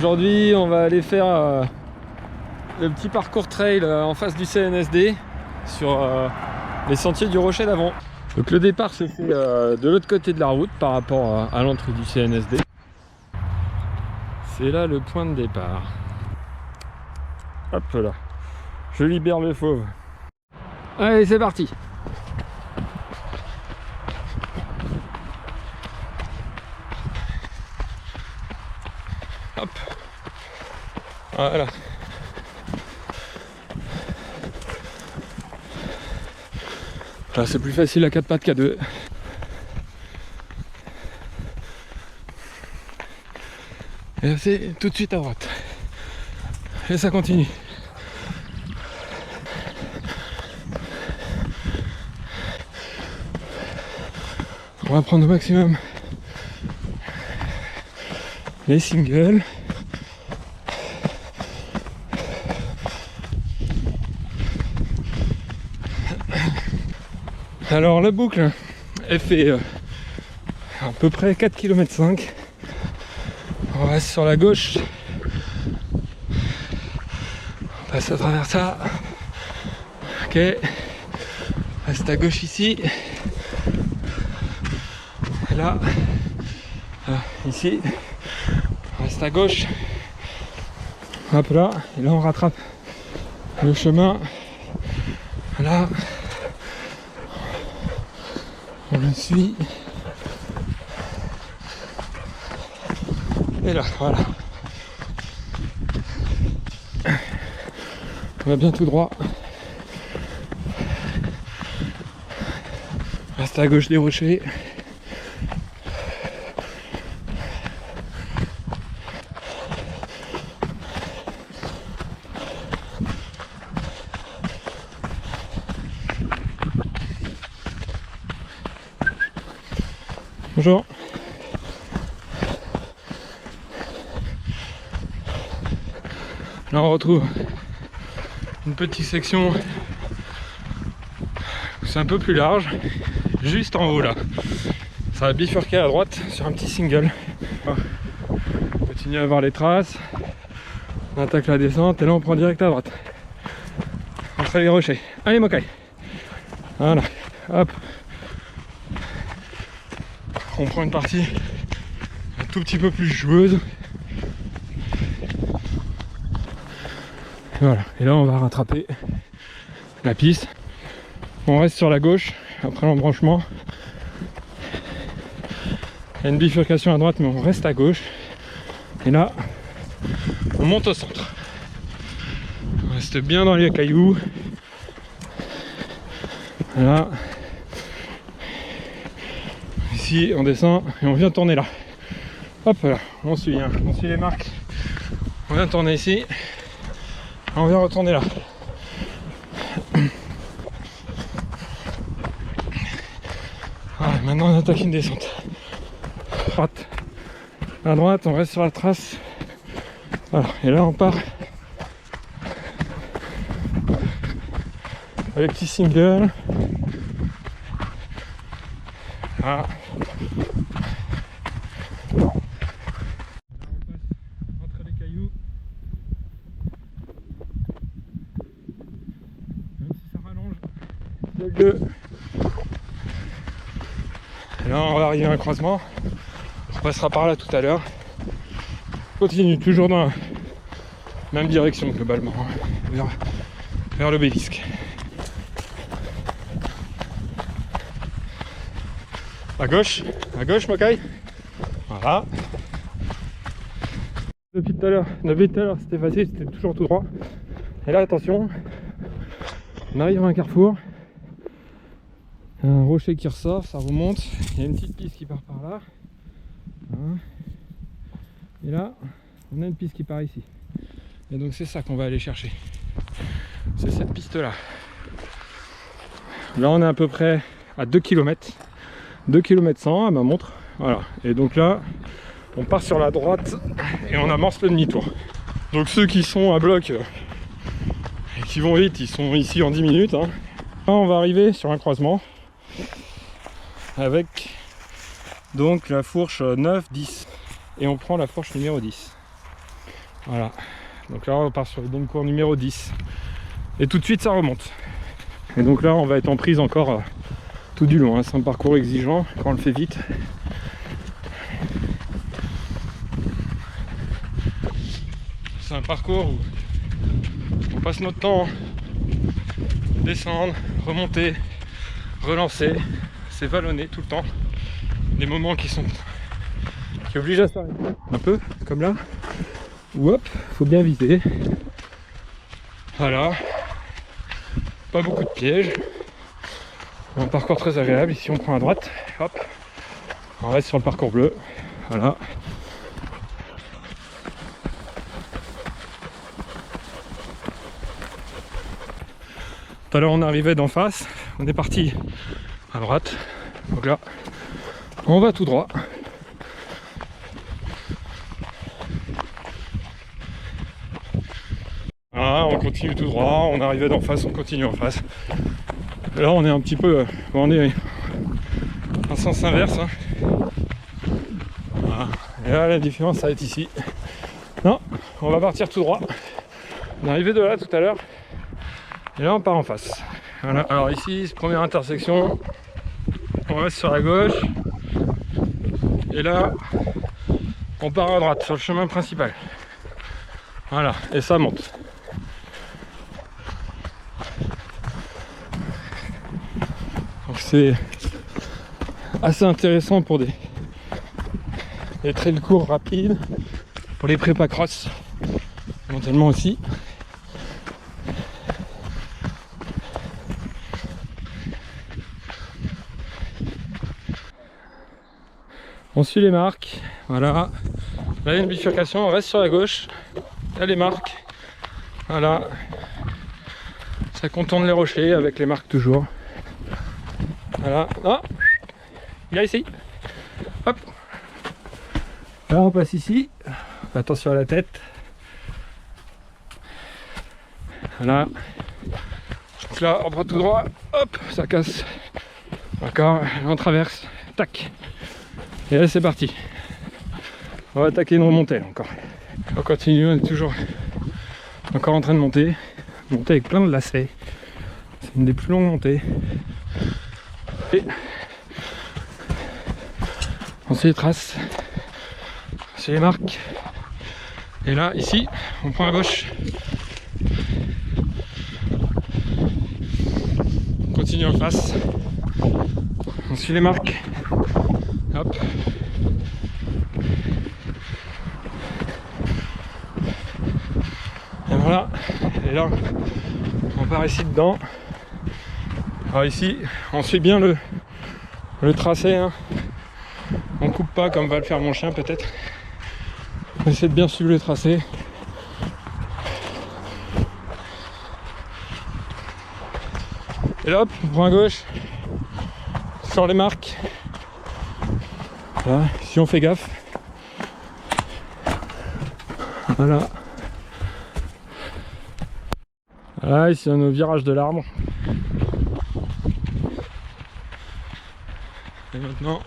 Aujourd'hui on va aller faire le petit parcours trail en face du CNSD sur les sentiers du Rocher d'Avron. Donc le départ se fait de l'autre côté de la route par rapport à l'entrée du CNSD. C'est là le point de départ. Hop là, je libère le fauve. Allez, c'est parti. Hop. Voilà. Là, c'est plus facile à 4 pattes qu'à 2. Et c'est tout de suite à droite. Et ça continue. On va prendre au maximum les singles. Alors la boucle, elle fait à peu près 4,5 km. On reste sur la gauche. On passe à travers ça. Ok. On reste à gauche ici. Et là. Ici. On reste à gauche. Hop là. Et là on rattrape le chemin. Là. On le suit. Et là, voilà. On va bien tout droit. Reste à gauche des rochers. Bonjour. Là on retrouve une petite section où c'est un peu plus large, juste en haut là. Ça va bifurquer à droite sur un petit single. On continue à voir les traces, on attaque la descente et là on prend direct à droite. Entre les rochers. Allez Mokai. Voilà, hop. On prend une partie un tout petit peu plus joueuse. Voilà, et là on va rattraper la piste. On reste sur la gauche après l'embranchement. Il y a une bifurcation à droite, mais on reste à gauche. Et là, on monte au centre. On reste bien dans les cailloux. Voilà. Ici, on descend et on vient tourner là. Hop là, on suit les marques. On vient tourner ici. On vient retourner là. Voilà, maintenant on attaque une descente. Droite. À droite, on reste sur la trace. Voilà, et là on part. Avec petit single. Voilà. Entre les cailloux. Même si ça rallonge, c'est mieux. Et là on va arriver à un croisement. On passera par là tout à l'heure. On continue toujours dans la même direction globalement, vers l'obélisque. À gauche Mokai. Voilà. Depuis tout à l'heure c'était facile, c'était toujours tout droit. Et là attention, on arrive à un carrefour. Un rocher qui ressort, ça remonte. Il y a une petite piste qui part par là. Hein. Et là, on a une piste qui part ici. Et donc c'est ça qu'on va aller chercher. C'est cette piste là. Là on est à peu près à 2 km. 2 km 100 à ma montre. Voilà. Et donc là, on part sur la droite et on amorce le demi-tour. Donc ceux qui sont à bloc et qui vont vite, ils sont ici en 10 minutes. Hein. Là on va arriver sur un croisement avec donc la fourche 9, 10. Et on prend la fourche numéro 10. Voilà. Donc là on part sur le bon cours numéro 10. Et tout de suite ça remonte. Et donc là on va être en prise encore tout du long. Hein. C'est un parcours exigeant quand on le fait vite. C'est un parcours où on passe notre temps descendre, remonter, relancer. C'est vallonné tout le temps. Des moments qui obligent à s'arrêter. Un peu comme là. Ou hop, faut bien viser. Voilà. Pas beaucoup de pièges. Un parcours très agréable. Ici on prend à droite. Hop. On reste sur le parcours bleu. Voilà. Tout à l'heure on arrivait d'en face. On est parti à droite. Donc là, on va tout droit. Ah, on continue tout droit, on arrivait d'en face, on continue en face. Et là on est un petit peu, on est en sens inverse. Hein. Voilà. Et là la différence ça va être ici. Non, on va partir tout droit. On est arrivé de là tout à l'heure. Et là on part en face. Voilà. Alors ici, première intersection, on reste sur la gauche. Et là, on part à droite sur le chemin principal. Voilà, et ça monte. Donc c'est assez intéressant pour des trails courts rapides, pour les prépa cross, éventuellement aussi. On suit les marques, voilà. Là il y a une bifurcation, on reste sur la gauche. Là les marques, voilà. Ça contourne les rochers avec les marques toujours. Voilà, ah, il y a ici. Hop. Là on passe ici. Attention à la tête. Voilà. Donc là on prend tout droit. Hop, ça casse. D'accord, on traverse. Tac. Et là c'est parti. On va attaquer une remontée là, encore. On continue, on est toujours encore en train de monter. Monter avec plein de lacets. C'est une des plus longues montées. Et on suit les traces. On suit les marques. Et là, ici, on prend à gauche. On continue en face. On suit les marques. Hop. Et voilà. Et là, on part ici dedans. Alors ici, on suit bien le tracé. Hein. On coupe pas comme va le faire mon chien peut-être. On essaie de bien suivre le tracé. Et là, hop, on prend à gauche. Sur les marques. Voilà, si on fait gaffe. Voilà. Voilà, ici on est au virage de l'arbre. Et maintenant,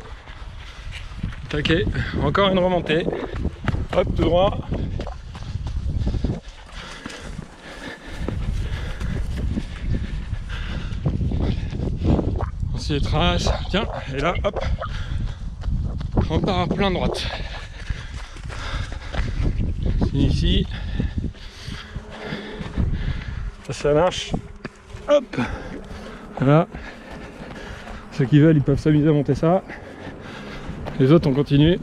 taquet, encore une remontée. Hop, tout droit. On s'y trace. Tiens, et là, hop, on part à plein droite. C'est ici. Ça marche. Hop. Voilà. Ceux qui veulent, ils peuvent s'amuser à monter ça. Les autres, on continue.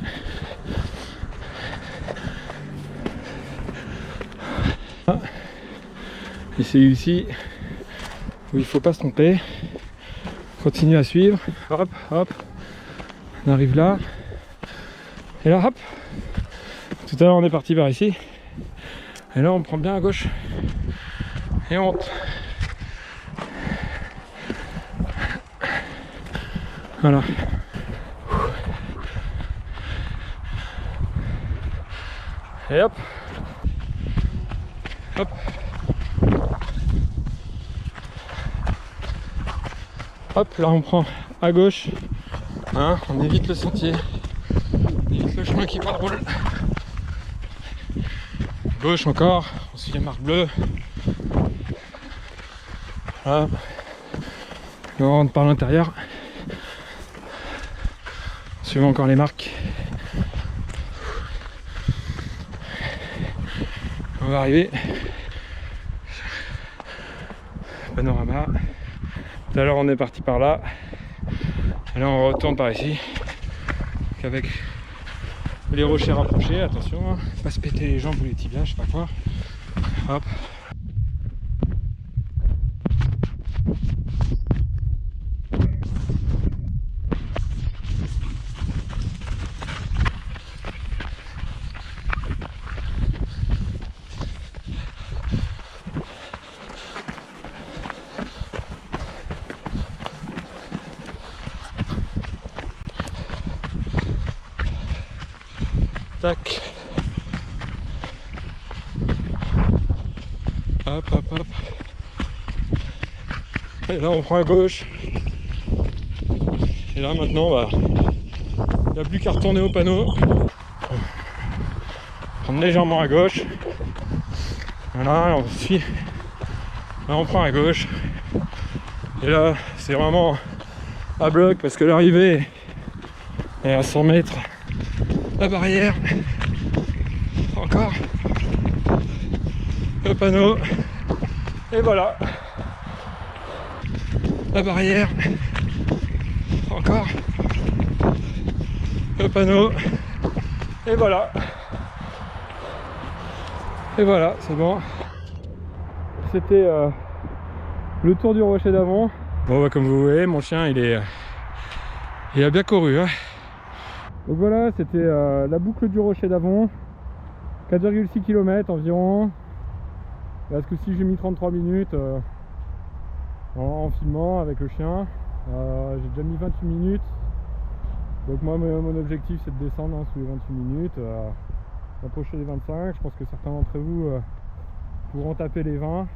Et c'est ici où il faut pas se tromper. Continue à suivre. Hop, hop. On arrive là. Et là, hop. Tout à l'heure, on est parti par ici. Et là, on prend bien à gauche. Et on monte. Voilà. Et hop. Hop. Hop, là on prend à gauche. Hein, on évite le sentier. On évite le chemin qui patrouille. Gauche encore, ensuite marque bleue. Voilà. Et on rentre par l'intérieur. Suivant encore les marques. On va arriver. Panorama. Tout à l'heure on est parti par là. Et là on retourne par ici. Donc avec les rochers rapprochés, attention, hein, pas se péter les jambes ou les tibias, je sais pas quoi. Hop. Tac. Hop, hop, hop. Et là, on prend à gauche. Et là, maintenant, bah, il n'y a plus qu'à retourner au panneau. Prendre légèrement à gauche. Voilà, on suit. Là, on prend à gauche. Et là, c'est vraiment à bloc parce que l'arrivée est à 100 mètres. La barrière, encore le panneau, et voilà la barrière, encore le panneau, et voilà, c'est bon. C'était le tour du rocher d'Avon. Bon bah, comme vous voyez, mon chien il a bien couru, hein. Donc voilà, c'était la boucle du rocher d'Avon, 4,6 km environ. Là, ce coup-ci j'ai mis 33 minutes en filmant avec le chien. J'ai déjà mis 28 minutes. Donc moi mon objectif c'est de descendre sous les 28 minutes, d'approcher les 25. Je pense que certains d'entre vous pourront taper les 20.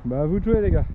Bah à vous de jouer les gars.